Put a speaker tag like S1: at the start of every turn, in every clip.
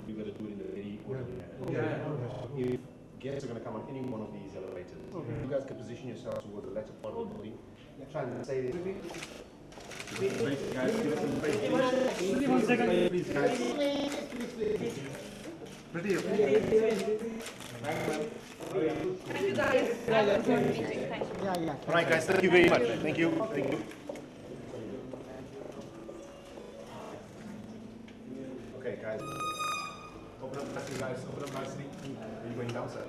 S1: We've got to do it in a very orderly manner. If guests are going to come on any one of these elevators, you guys can position yourselves toward the latter part of the building. Try and say this. Please, guys, give us some space. Please, 1 second. Please, guys. Pretty, okay.
S2: Thank you guys.
S1: All right, guys, thank you very much. Thank you. Thank you. Okay, guys. Open up nicely, guys. Open up nicely. Are you going down, sir?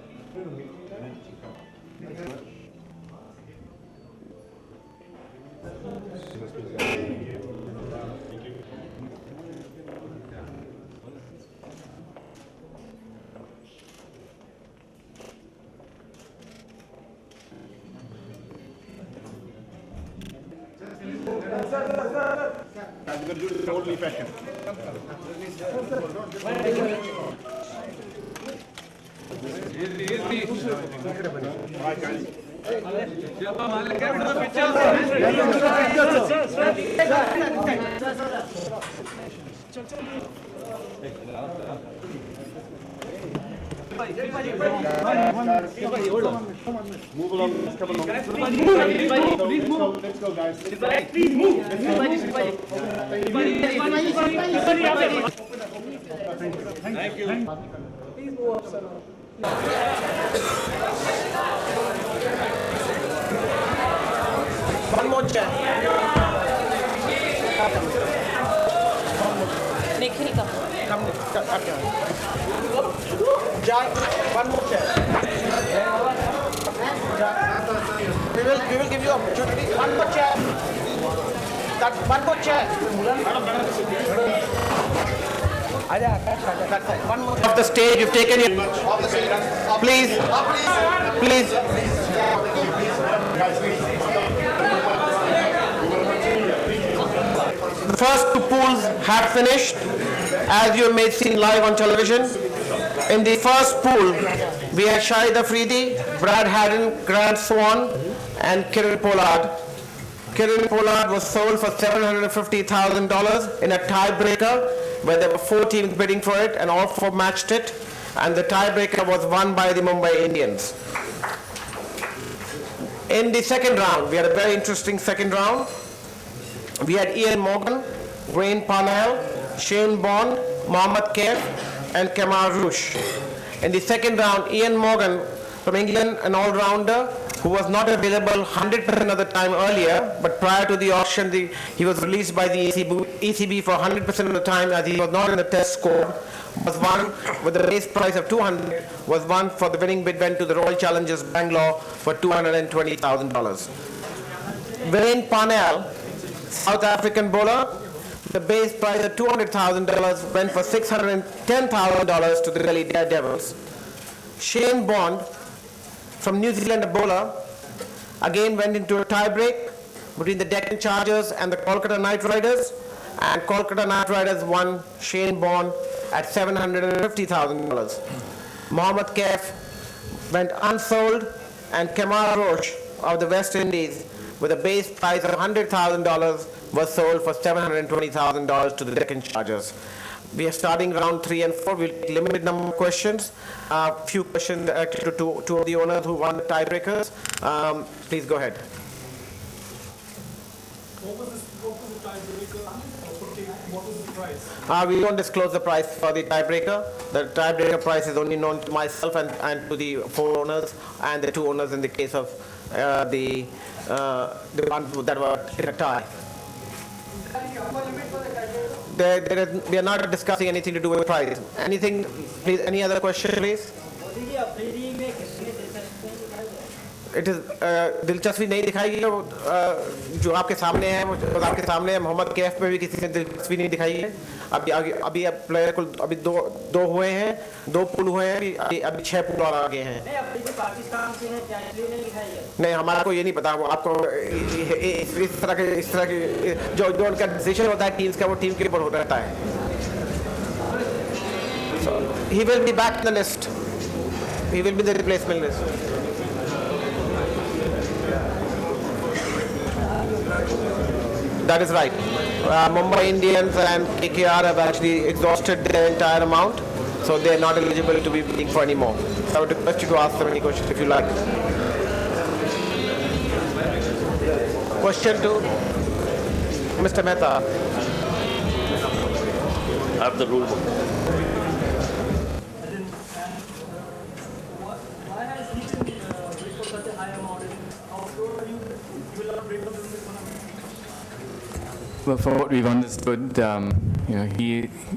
S1: I'm going to do it in orderly fashion. Right, guys. Move along. Come along. Let's go, guys. Please move. Let's go. Thank you. Please move up, sir.
S3: One more chair. Nikki, come. Jai, one more chair. We will give you opportunity. One more chair. That one more chair. One more off the stage. You've taken it. Please. The first two pools have finished, as you may have seen live on television. In the first pool, we had Shahid Afridi, Brad Haddon, Grant Swan, and Kiran Pollard. Kiran Pollard was sold for $750,000 in a tiebreaker, where there were 4 teams bidding for it, and all 4 matched it, and the tiebreaker was won by the Mumbai Indians. In the second round, we had a very interesting second round. We had Ian Morgan, Wayne Parnell, Shane Bond, Mohammad Kaif, and Kamal Rush. In the second round, Ian Morgan from England, an all-rounder who was not available 100% of the time earlier, but prior to the auction, he was released by the ECB for 100% of the time, as he was not in the test score, was won with the base price of 200, was won for the winning bid went to the Royal Challengers Bangalore for $220,000. Wayne Parnell, South African bowler, the base price of $200,000 went for $610,000 to the Delhi Daredevils. Shane Bond, from New Zealand, a bowler, again went into a tiebreak between the Deccan Chargers and the Kolkata Knight Riders, and Kolkata Knight Riders won Shane Bond at $750,000. Mohammad Kaif went unsold, and Kamal Roche of the West Indies, with a base price of $100,000, was sold for $720,000 to the Deccan Chargers. We are starting round 3 and 4. We'll take limited number of questions. Few questions directed to two of the owners who won the tiebreakers. Please go ahead.
S4: What was the tiebreaker? What was the price?
S3: We don't disclose the price for the tiebreaker. The tiebreaker price is only known to myself and to the 4 owners and the 2 owners in the case of the ones that were in a tie. We are not discussing anything to do with price. Anything, please? Any other question, please? It is दिलचस्पी नहीं दिखाई है जो आपके सामने है, वो आपके सामने है. मोहम्मद कैफ में भी किसी ने दिलचस्पी नहीं दिखाई है. अभी प्लेयर को अभी दो हुए हैं, 2 पुल हुए हैं, अभी 6 पुल और आगे हैं. नहीं, हमारा को ये नहीं पता. वो आपको इस तरह के जो उनका डिसीजन होता है टीम्स का, वो टीम के ऊपर हो रहता है. So he will be back in the list. He will be the replacement list. That is right. Mumbai Indians and KKR have actually exhausted their entire amount, so they are not eligible to be bidding for any more. I would request you to ask them any questions if you like. Question to Mr. Mehta.
S5: I have the rule book.
S4: Why has he been bid for such a high amount? How sure are you will not break up in this tournament?
S6: Well, from what we've understood,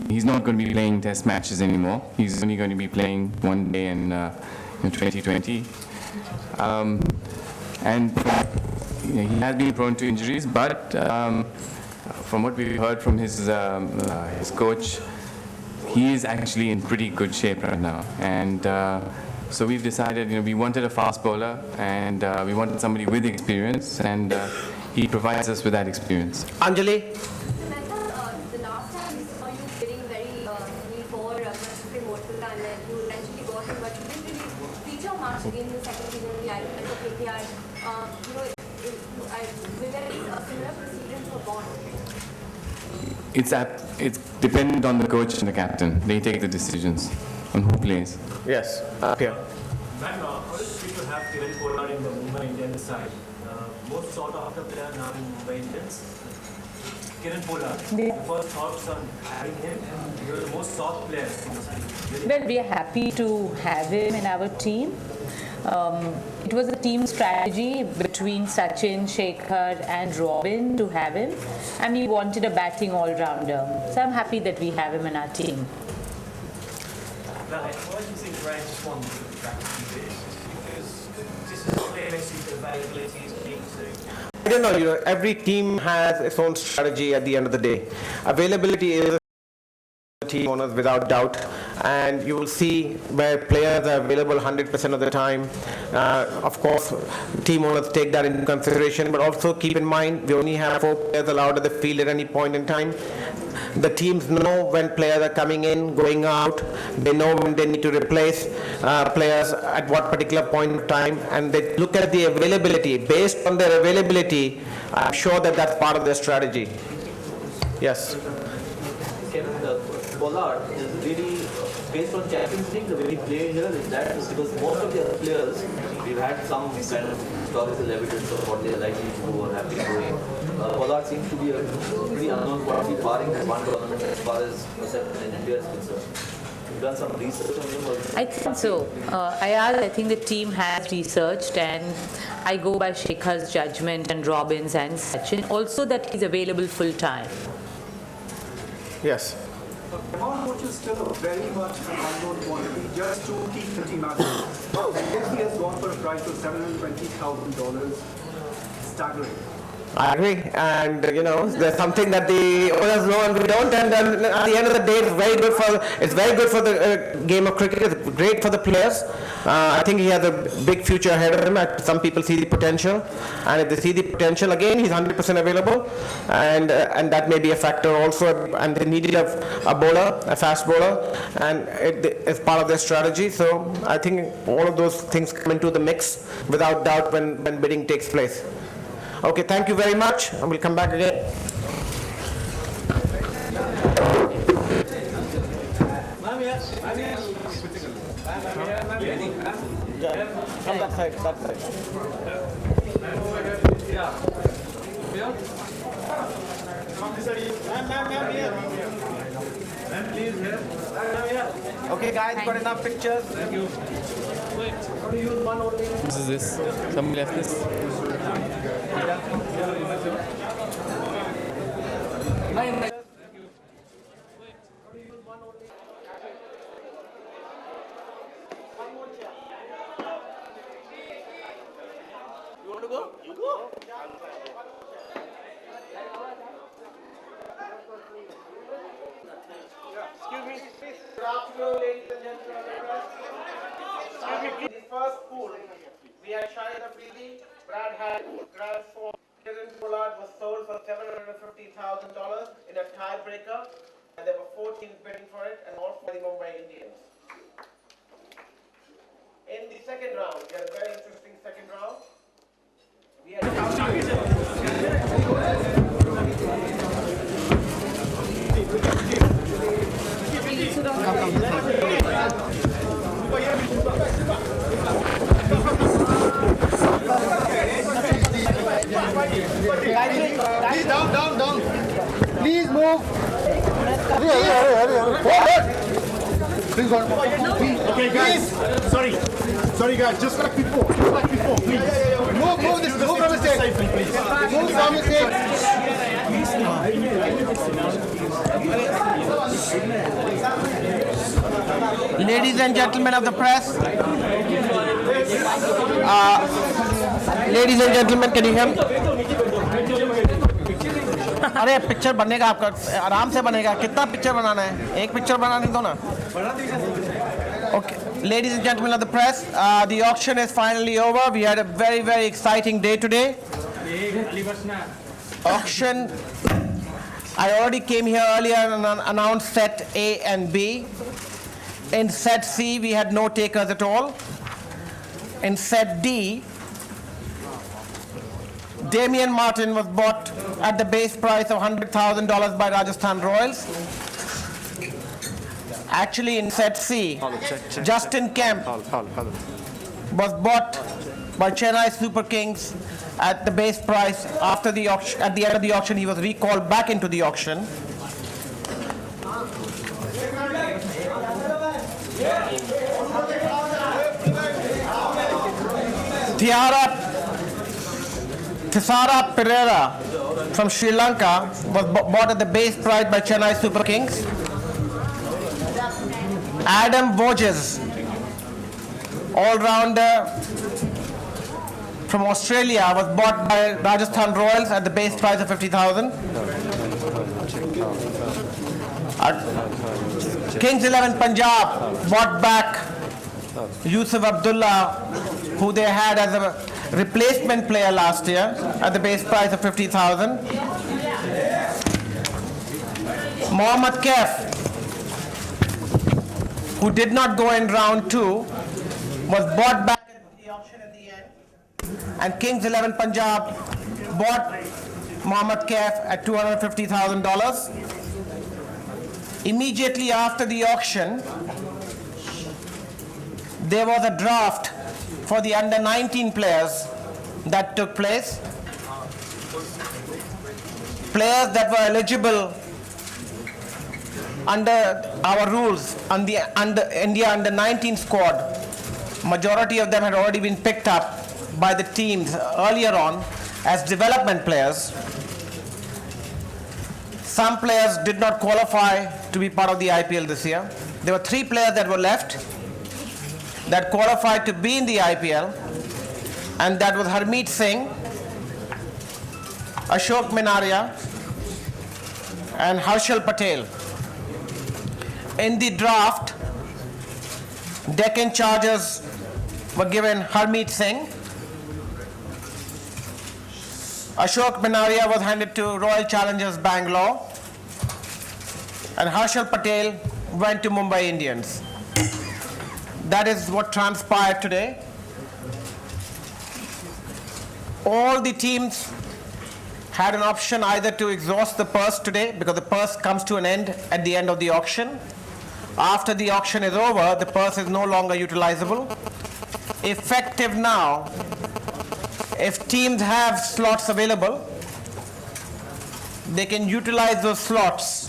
S6: he's not going to be playing test matches anymore. He's only going to be playing one day in 2020. And he has been prone to injuries, but from what we heard from his coach, he is actually in pretty good shape right now. And so we've decided, we wanted a fast bowler, and we wanted somebody with experience, and he provides us with that experience.
S3: Anjali?
S7: The last time we saw you bidding very heavily for Manchester Mortal, and then you eventually got him, but you didn't really feature much in the second season of the IPL for KKR. Will there be a similar procedure for Bond?
S6: It's dependent on the coach and the captain. They take the decisions on who plays.
S3: Yes, here.
S4: Man, how does it feel to have Kiran Pollard in the Mumbai Indians side? Most sought after player now in Mumbai Indians. Kiran Pollard. First thoughts on having him? You're the most sought player in the side.
S8: Well, we are happy to have him in our team. It was a team strategy between Sachin, Shekhar and Robin to have him, and we wanted a batting all-rounder. So I'm happy that we have him in our team.
S4: Why do you think Ryan just won the practice this? Because this is a player who the availability is being so.
S3: I don't know, every team has its own strategy at the end of the day. Availability is team owners without doubt, and you will see where players are available 100% of the time. Of course, team owners take that into consideration, but also keep in mind we only have 4 players allowed at the field at any point in time. The teams know when players are coming in, going out. They know when they need to replace players at what particular point of time, and they look at the availability. Based on their availability, I'm sure that that's part of their strategy. Yes.
S9: Kevin, Pollard is really based on Champions League. The way he played here is that is because most of the other players, we've had some kind of historical evidence of what they're likely to do or have been doing. Pollard seems to be a pretty unknown quantity, barring that one tournament as far as perception in India is concerned. You've done some research on him?
S8: I think so. I think the team has researched, and I go by Shekhar's judgment and Robin's and Sachin. Also that he's available full time.
S3: Yes.
S10: Amount which is still a very much an unknown quantity, just to keep the team active. And yet he has gone for a price of $720,000. Staggering.
S3: I agree, and there's something that the owners know and we don't, and then at the end of the day, it's very good for the game of cricket. It's great for the players. I think he has a big future ahead of him. Some people see the potential, and if they see the potential, again, he's 100% available, and that may be a factor also. And they needed a bowler, a fast bowler, and it's part of their strategy. So I think all of those things come into the mix without doubt when bidding takes place. Okay, thank you very much, and we'll come back again. From that side, that side. Okay, guys, got enough pictures? Thank you.
S6: This is this. Somebody left this.
S3: You want to go? You go. Excuse me, please. Good afternoon, ladies and gentlemen. Excuse me, please. The first pool, we had Shahid Afridi, Brad had Grant Ford. Kiran Pollard was sold for $750,000 in a tiebreaker, and there were 4 teams bidding for it, and all for the Mumbai Indians. In the second round, we had a very interesting second round. We had
S5: Please, down. Please move. Hurry. Please go.
S1: Okay, guys. Sorry, guys. Just like before. Please.
S5: Move from the stage.
S1: Safely, please.
S5: Move from the stage.
S3: Ladies and gentlemen of the press, ladies and gentlemen, can you hear me? अरे picture बनेगा आपका, आराम से बनेगा. कितना picture बनाना है? एक picture बनाने दो ना. Okay, ladies and gentlemen of the press, the auction is finally over. We had a very, very exciting day today. Auction. I already came here earlier and announced set A and B. In set C, we had no takers at all. In set D, Damian Martin was bought at the base price of $100,000 by Rajasthan Royals. Actually, in set C, Justin Kemp was bought by Chennai Super Kings at the base price. After the auction, at the end of the auction, he was recalled back into the auction. Thisara Pereira from Sri Lanka was bought at the base price by Chennai Super Kings. Adam Voges, all-rounder from Australia, was bought by Rajasthan Royals at the base price of $50,000. Kings 11 Punjab bought back Yusuf Abdullah, who they had as a replacement player last year at the base price of $50,000. Mohammad Kaif, who did not go in round 2, was bought back at the auction at the end, and Kings 11 Punjab bought Mohammad Kaif at $250,000. Immediately after the auction, there was a draft for the under-19 players that took place. Players that were eligible under our rules on the India under-19 squad, majority of them had already been picked up by the teams earlier on as development players. Some players did not qualify to be part of the IPL this year. There were 3 players that were left that qualified to be in the IPL, and that was Harmeet Singh, Ashok Minaria, and Harshal Patel. In the draft, Deccan Chargers were given Harmeet Singh. Ashok Minaria was handed to Royal Challengers Bangalore, and Harshal Patel went to Mumbai Indians. That is what transpired today. All the teams had an option either to exhaust the purse today, because the purse comes to an end at the end of the auction. After the auction is over, the purse is no longer utilizable. Effective now, if teams have slots available, they can utilize those slots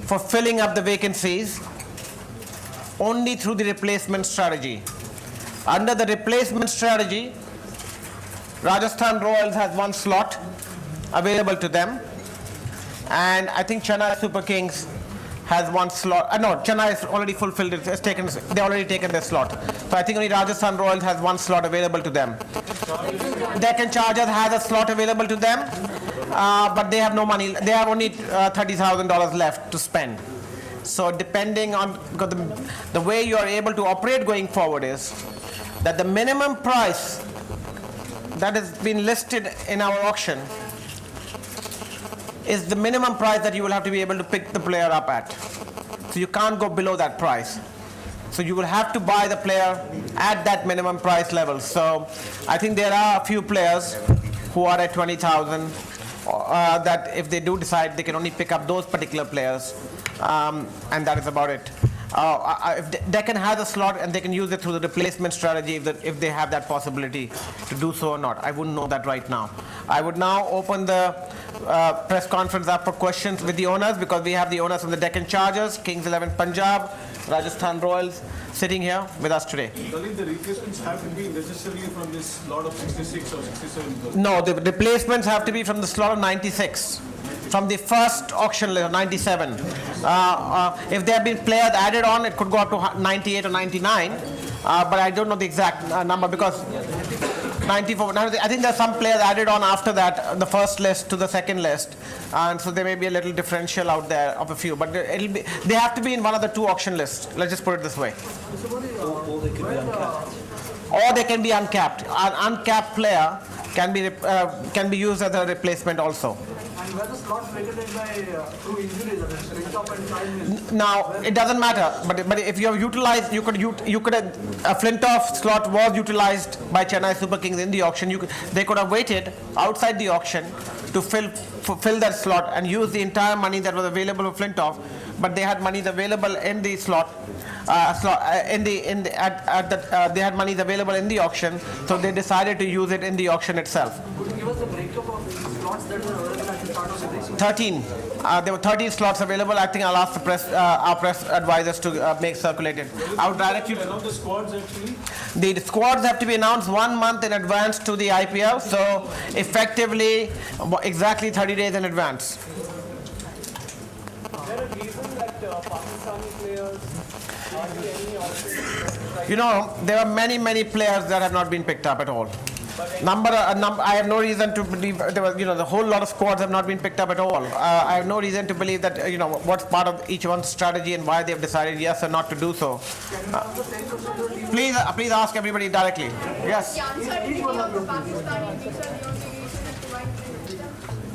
S3: for filling up the vacancies only through the replacement strategy. Under the replacement strategy, Rajasthan Royals has 1 slot available to them, and I think Chennai Super Kings has 1 slot. No, Chennai has already fulfilled it. They already taken their slot. So I think only Rajasthan Royals has 1 slot available to them. Deccan Chargers has a slot available to them, but they have no money. They have only $30,000 left to spend. So depending on, because the way you are able to operate going forward is that the minimum price that has been listed in our auction is the minimum price that you will have to be able to pick the player up at. So you can't go below that price. So you will have to buy the player at that minimum price level. So I think there are a few players who are at 20,000, that if they do decide, they can only pick up those particular players, and that is about it. If Deccan has a slot and they can use it through the replacement strategy if they have that possibility to do so or not. I wouldn't know that right now. I would now open the press conference up for questions with the owners, because we have the owners from the Deccan Chargers, Kings 11 Punjab, Rajasthan Royals sitting here with us today.
S11: Dalit, the replacements have to be necessarily from this lot of 66 or 67?
S3: No, the replacements have to be from the slot of 96. From the first auction list, 97. If there have been players added on, it could go up to 98 or 99. But I don't know the exact number, because 94. I think there's some players added on after that, the first list to the second list, and so there may be a little differential out there of a few. But they have to be in one of the two auction lists. Let's just put it this way. Or they can be uncapped. An uncapped player can be used as a replacement also.
S10: And were the slots vacated by through injuries, Flintoff and time?
S3: Now it doesn't matter, but if you have utilized, you could a Flintoff slot was utilized by Chennai Super Kings in the auction. They could have waited outside the auction to fill that slot and use the entire money that was available for Flintoff, but they had money available in the slot. They had money available in the auction, so they decided to use it in the auction itself.
S10: Could you give us the breakup of the slots that were available at the start of the race?
S3: 13. There were 13 slots available. I think I'll ask the our press advisors to make circulated. I would direct you.
S11: The squads actually?
S3: The squads have to be announced 1 month in advance to the IPL, so effectively exactly 30 days in advance.
S2: Is there a reason that Pakistani players hardly any options?
S3: You know, there are many players that have not been picked up at all. I have no reason to believe there was, the whole lot of squads have not been picked up at all. I have no reason to believe that, what's part of each one's strategy and why they've decided yes or not to do so. Please ask everybody directly. Yes.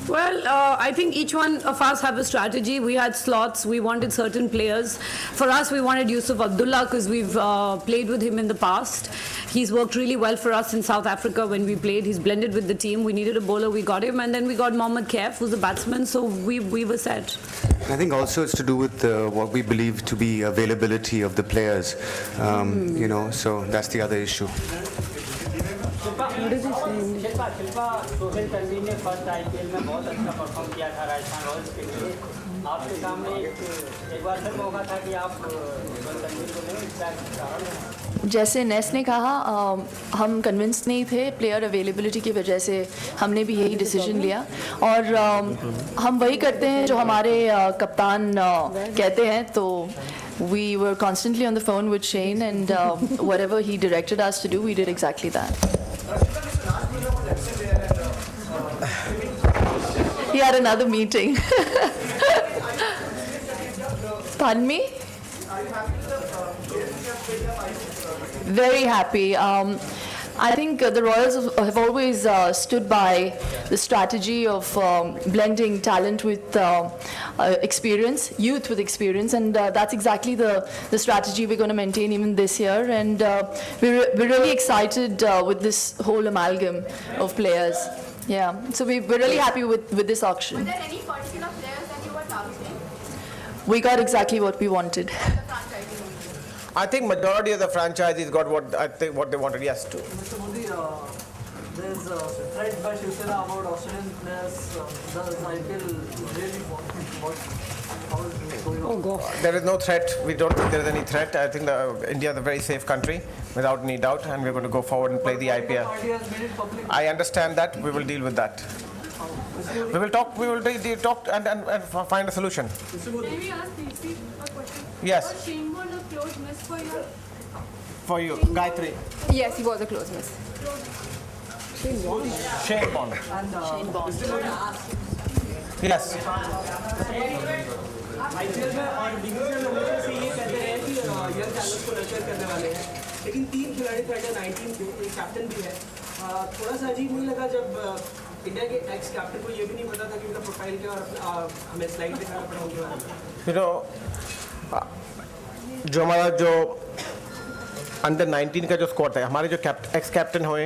S12: Well, I think each one of us have a strategy. We had slots. We wanted certain players. For us, we wanted Yusuf Abdullah because we've played with him in the past. He's worked really well for us in South Africa when we played. He's blended with the team. We needed a bowler. We got him. And then we got Mohammad Kaif, who's a batsman. So we were set.
S13: I think also it's to do with what we believe to be availability of the players. So that's the other issue.
S2: What is he saying? Shilpa, Sohail Tanvir ने first IPL में बहुत अच्छा perform किया था Rajasthan Royals के लिए. आपके सामने एक बार फिर मौका था कि आप सोहेल तनवीर को लें, इसका कारण?
S14: जैसे नेस ने कहा, हम कन्विंस नहीं थे प्लेयर अवेलेबिलिटी की वजह से. हमने भी यही डिसीजन लिया और हम वही करते हैं जो हमारे कप्तान कहते हैं. तो we were constantly on the phone with Shane, and whatever he directed us to do, we did exactly that. He had another meeting. Pardon me? Very happy. I think the Royals have always stood by the strategy of blending talent with experience, youth with experience, and that's exactly the strategy we're going to maintain even this year. And we're really excited with this whole amalgam of players. Yeah, so we're really happy with this auction.
S7: Were there any particular players that you were targeting?
S14: We got exactly what we wanted.
S3: I think majority of the franchisees got what they wanted. Yes, too.
S2: Mr. Modi, there's a threat by Shiv Sena about Australian players. Does IPL really how is this going on?
S3: Oh God. There is no threat. We don't think there is any threat. I think India is a very safe country, without any doubt, and we're going to go forward and play the IPL. I understand that. We will deal with that. We will talk. We will talk and find a solution.
S15: Can we ask DC a question?
S3: Yes.
S15: Was Shane Bond a close miss for you?
S3: For you, Gayatri.
S15: Yes, he was a close miss.
S3: Shane Bond. Shane Bond.
S15: Shane Bond.
S3: Yes.
S2: IPL में और division में से ये कहते हैं कि young talent को nurture करने वाले हैं, लेकिन 3 खिलाड़ी थे 19 के, एक कैप्टन भी है. थोड़ा सा अजीब नहीं लगा जब इंडिया के एक्स कैप्टन को ये भी नहीं पता था कि उनका प्रोफाइल क्या और हमें स्लाइड दिखाना पड़ा उनके बारे में.
S3: जो हमारा जो अंडर 19 का जो स्क्वाड है, हमारे जो एक्स कैप्टन हुए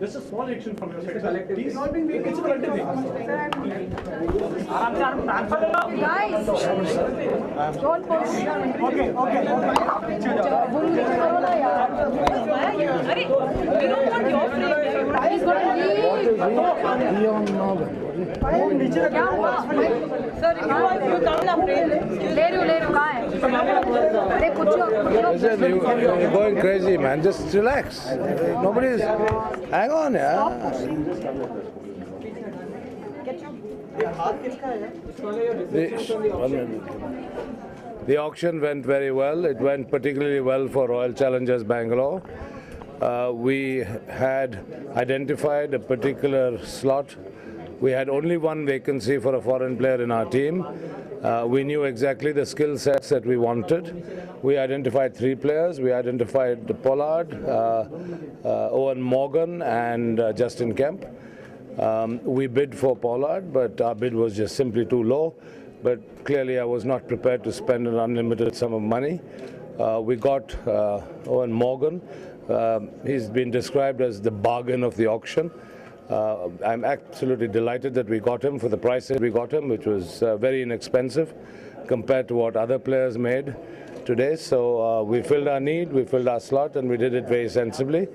S16: Just a small action from your side. Please. It's a collective thing.
S15: Guys, don't push.
S16: Okay.
S15: क्या हुआ? सर, you come ना प्रेम. ले रही हूँ कहाँ है? अरे कुछ
S17: You're going crazy, man. Just relax. Nobody's. Hang on, yeah. The auction went very well. It went particularly well for Royal Challengers Bangalore. We had identified a particular slot. We had only one vacancy for a foreign player in our team. We knew exactly the skill sets that we wanted. We identified 3 players. We identified Pollard, Owen Morgan, and Justin Kemp. We bid for Pollard, but our bid was just simply too low. But clearly I was not prepared to spend an unlimited sum of money. We got Owen Morgan. He's been described as the bargain of the auction. I'm absolutely delighted that we got him for the price that we got him, which was very inexpensive compared to what other players made today. So we filled our need, we filled our slot, and we did it very sensibly.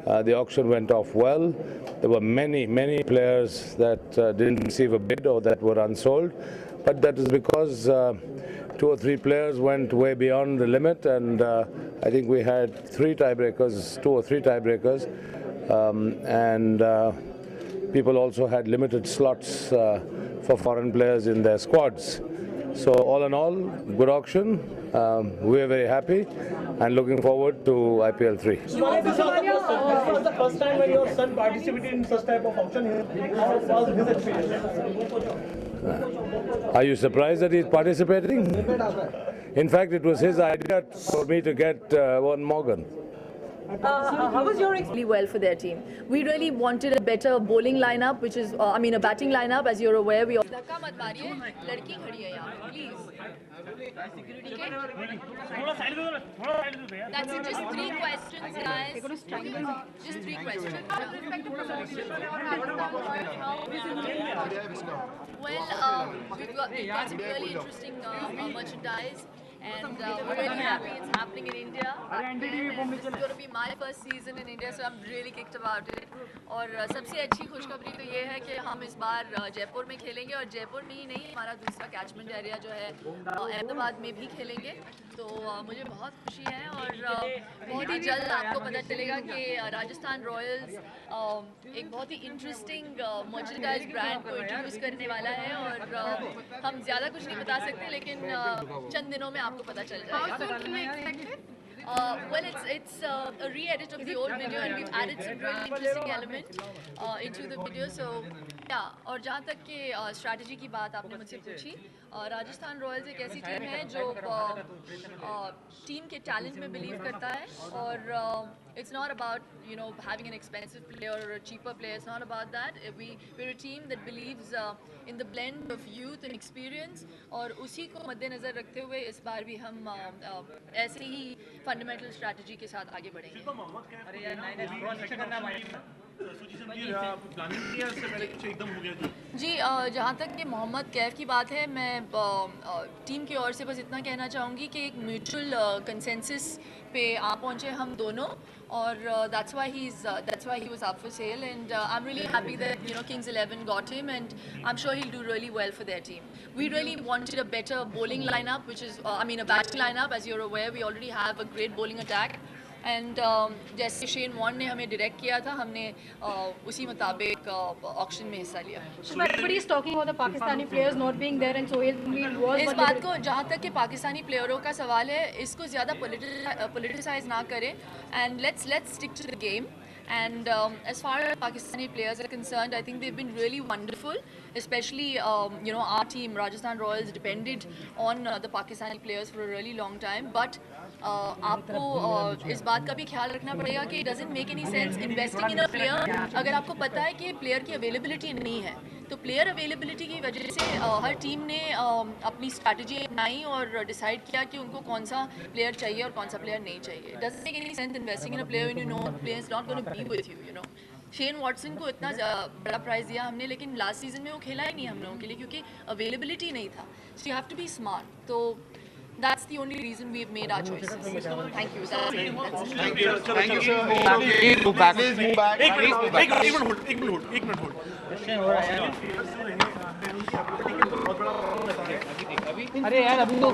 S17: The auction went off well. There were many players that didn't receive a bid or that were unsold, but that is because 2 or 3 players went way beyond the limit, and I think we had 3 tiebreakers, 2 or 3 tiebreakers, and people also had limited slots for foreign players in their squads. So all in all, good auction. We are very happy and looking forward to IPL 3.
S16: This was the first time when your son participated in such type of auction. How was his experience?
S17: Are you surprised that he's participating? In fact, it was his idea for me to get Owen Morgan.
S14: How was your experience? Well for their team. We really wanted a better bowling lineup, which is, a batting lineup. As you're aware, we. धक्का मत मारिए, लड़की खड़ी है यहाँ, please. That's it. Just 3 questions, guys. Just 3 questions. Well, we've got some really interesting merchandise. And we're really happy it's happening in India. This is going to be my first season in India, so I'm really kicked about it. और सबसे अच्छी खुशखबरी तो ये है कि हम इस बार जयपुर में खेलेंगे और जयपुर में ही नहीं, हमारा दूसरा कैचमेंट एरिया जो है अहमदाबाद में भी खेलेंगे. तो मुझे बहुत खुशी है और बहुत ही जल्द आपको पता चलेगा कि राजस्थान रॉयल्स एक बहुत ही इंटरेस्टिंग मर्चेंडाइज ब्रांड को इंट्रोड्यूस करने वाला है और हम ज़्यादा कुछ नहीं बता सकते, लेकिन चंद दिनों में आपको पता चल जाएगा. Well, it's a re-edit of the old video, and we've added some really interesting element into the video. So, yeah. और जहाँ तक कि strategy की बात आपने मुझसे पूछी, राजस्थान रॉयल्स एक ऐसी टीम है जो टीम के टैलेंट में बिलीव करता है और it's not about having an expensive player or a cheaper player. It's not about that. We're a team that believes in the blend of youth and experience, और उसी को मद्देनजर रखते हुए इस बार भी हम ऐसे ही फंडामेंटल स्ट्रैटेजी के साथ आगे बढ़ेंगे. जी, जहाँ तक कि मोहम्मद कैफ की बात है, मैं टीम की ओर से बस इतना कहना चाहूँगी कि एक म्यूचुअल कंसेंसस पे आ पहुँचे हम दोनों, और that's why he was up for sale, and I'm really happy that Kings 11 got him, and I'm sure he'll do really well for their team. We really wanted a better bowling lineup, which is a batting lineup. As you're aware, we already have a great bowling attack. And जैसे Shane Warne ने हमें direct किया था, हमने उसी मुताबिक auction में हिस्सा लिया.
S15: Everybody is talking about the Pakistani players not being there, and Sohail was.
S14: इस बात को, जहाँ तक कि पाकिस्तानी प्लेयरों का सवाल है, इसको ज़्यादा politicize ना करें, and let's stick to the game. And as far as Pakistani players are concerned, I think they've been really wonderful. Especially, our team, Rajasthan Royals, depended on the Pakistani players for a really long time. But आपको इस बात का भी ख्याल रखना पड़ेगा कि it doesn't make any sense investing in a player अगर आपको पता है कि प्लेयर की अवेलेबिलिटी नहीं है. तो प्लेयर अवेलेबिलिटी की वजह से हर टीम ने अपनी स्ट्रैटेजी अपनाई और डिसाइड किया कि उनको कौन सा प्लेयर चाहिए और कौन सा प्लेयर नहीं चाहिए. It doesn't make any sense investing in a player when you know the player is not going to be with you.
S18: Shane Watson को इतना बड़ा प्राइज दिया हमने, लेकिन लास्ट सीजन में वो खेला ही नहीं हम लोगों के लिए क्योंकि अवेलेबिलिटी नहीं था. So you have to be smart. तो that's the only reason we've made our choices. Thank you.
S5: Thank you, sir. Please move back. Please move back. एक मिनट hold.
S2: अरे यार अभी तो